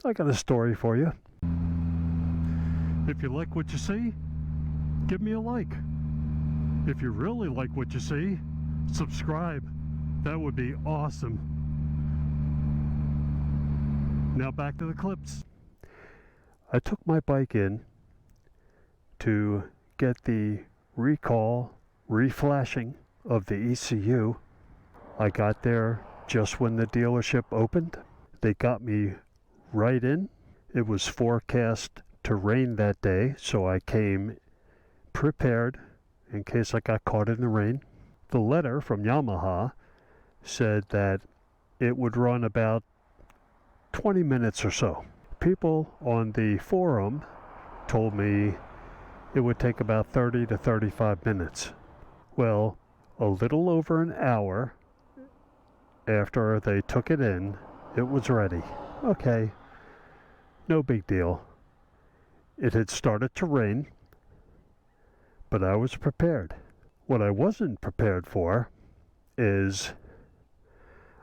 I got a story for you. If you like what you see, give me a like. If you really like what you see, subscribe. That would be awesome. Now back to the clips. I took my bike in to get the recall, reflashing of the ECU. I got there just when the dealership opened. They got me right in. It was forecast to rain that day, so I came prepared in case I got caught in the rain. The letter from Yamaha said that it would run about 20 minutes or so. People on the forum told me it would take about 30 to 35 minutes. Well, a little over an hour after they took it in, it was ready. Okay, no big deal. It had started to rain, but I was prepared. What I wasn't prepared for is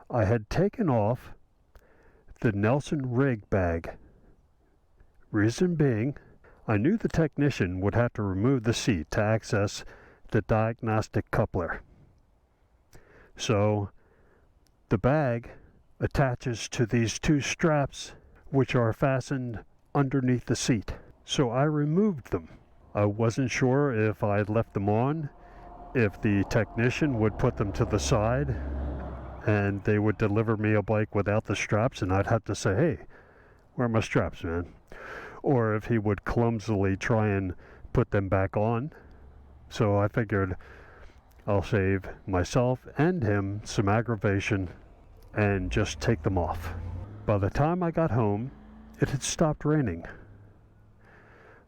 I had taken off the Nelson-Rigg bag. Reason being, I knew the technician would have to remove the seat to access the diagnostic coupler. So the bag attaches to these two straps which are fastened underneath the seat. So I removed them. I wasn't sure if I left them on, if the technician would put them to the side and they would deliver me a bike without the straps, and I'd have to say, hey, where are my straps, man? Or if he would clumsily try and put them back on. So I figured I'll save myself and him some aggravation and just take them off. By the time I got home, it had stopped raining.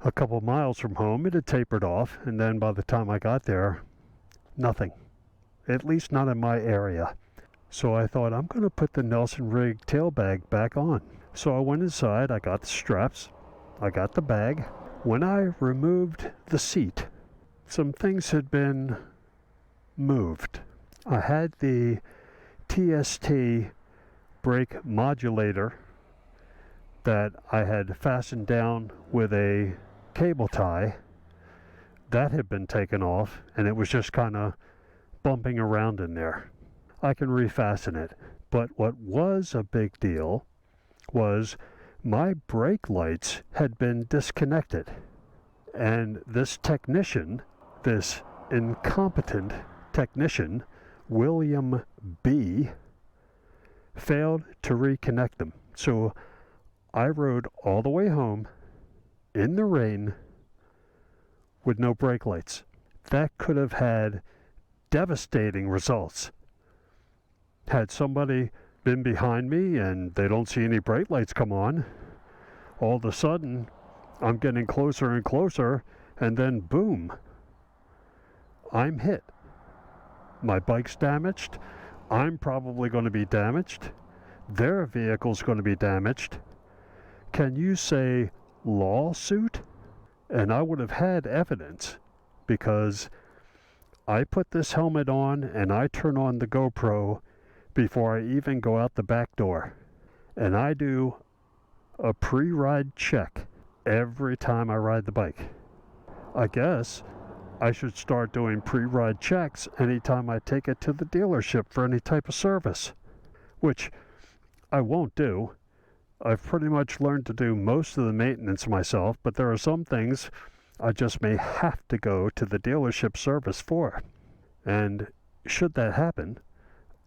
A couple miles from home, it had tapered off, and then by the time I got there, nothing. At least not in my area. So I thought, I'm going to put the Nelson-Rigg tail bag back on. So I went inside, I got the straps, I got the bag. When I removed the seat, some things had been moved. I had the TST brake modulator that I had fastened down with a cable tie. That had been taken off, and it was just kind of bumping around in there. I can refasten it, but what was a big deal was my brake lights had been disconnected, and this technician, this incompetent technician, William B., failed to reconnect them. So I rode all the way home in the rain with no brake lights. That could have had devastating results. Had somebody been behind me and they don't see any brake lights come on, all of a sudden I'm getting closer and closer, and then boom, I'm hit. My bike's damaged. I'm probably going to be damaged. Their vehicle's going to be damaged. Can you say lawsuit? And I would have had evidence, because I put this helmet on and I turn on the GoPro before I even go out the back door. And I do a pre-ride check every time I ride the bike. I guess I should start doing pre-ride checks anytime I take it to the dealership for any type of service, which I won't do. I've pretty much learned to do most of the maintenance myself, but there are some things I just may have to go to the dealership service for. And should that happen,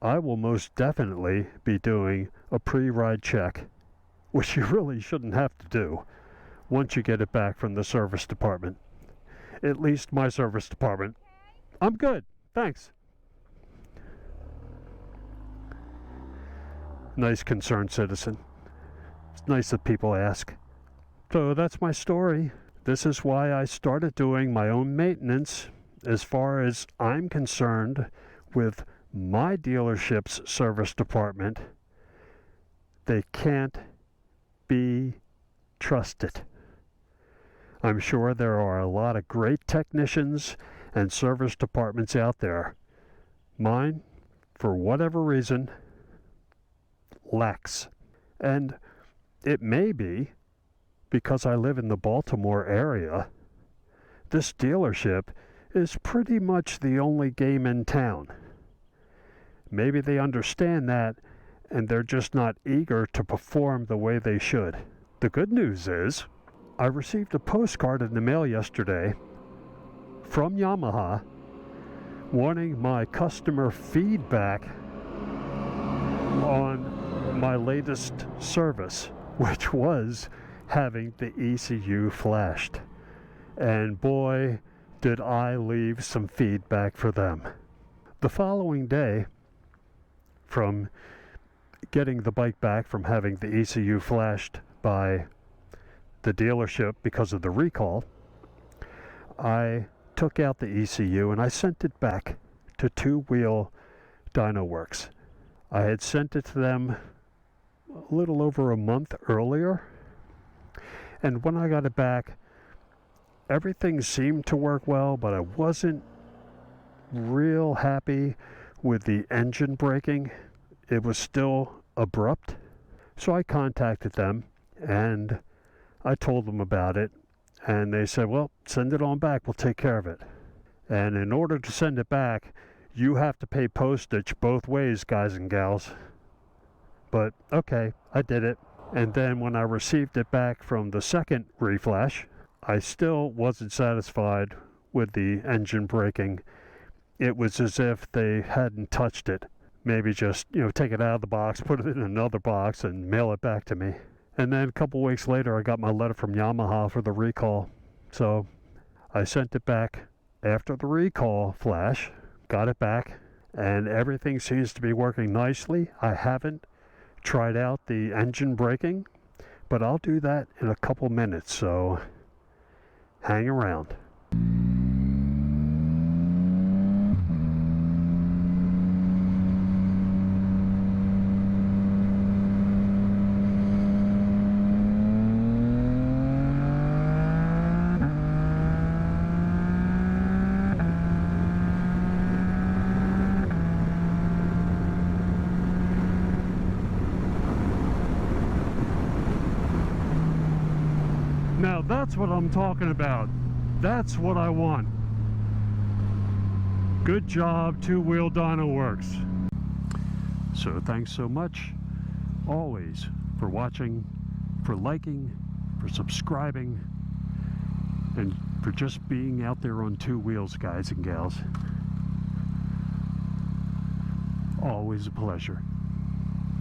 I will most definitely be doing a pre-ride check, which you really shouldn't have to do once you get it back from the service department. At least my service department. I'm good, thanks. Nice concerned citizen. It's nice that people ask. So that's my story. This is why I started doing my own maintenance. As far as I'm concerned, with my dealership's service department, they can't be trusted. I'm sure there are a lot of great technicians and service departments out there. Mine, for whatever reason, lacks. And it may be because I live in the Baltimore area. This dealership is pretty much the only game in town. Maybe they understand that, and they're just not eager to perform the way they should. The good news is, I received a postcard in the mail yesterday from Yamaha wanting my customer feedback on my latest service, which was having the ECU flashed. And boy, did I leave some feedback for them. The following day, from getting the bike back from having the ECU flashed by the dealership because of the recall, I took out the ECU and I sent it back to Two Wheel Dyno Works. I had sent it to them a little over a month earlier, and when I got it back, everything seemed to work well, but I wasn't real happy with the engine braking. It was still abrupt. So I contacted them and I told them about it, and they said, well, send it on back, we'll take care of it. And in order to send it back, you have to pay postage both ways, guys and gals. But okay, I did it. And then when I received it back from the second reflash, I still wasn't satisfied with the engine braking. It was as if they hadn't touched it. Maybe just, take it out of the box, put it in another box, and mail it back to me. And then a couple weeks later, I got my letter from Yamaha for the recall. So I sent it back after the recall flash, got it back, and everything seems to be working nicely. I haven't tried out the engine braking, but I'll do that in a couple minutes, so hang around. Now that's what I'm talking about. That's what I want. Good job, Two Wheel Dyno Works. So thanks so much, always, for watching, for liking, for subscribing, and for just being out there on two wheels, guys and gals. Always a pleasure.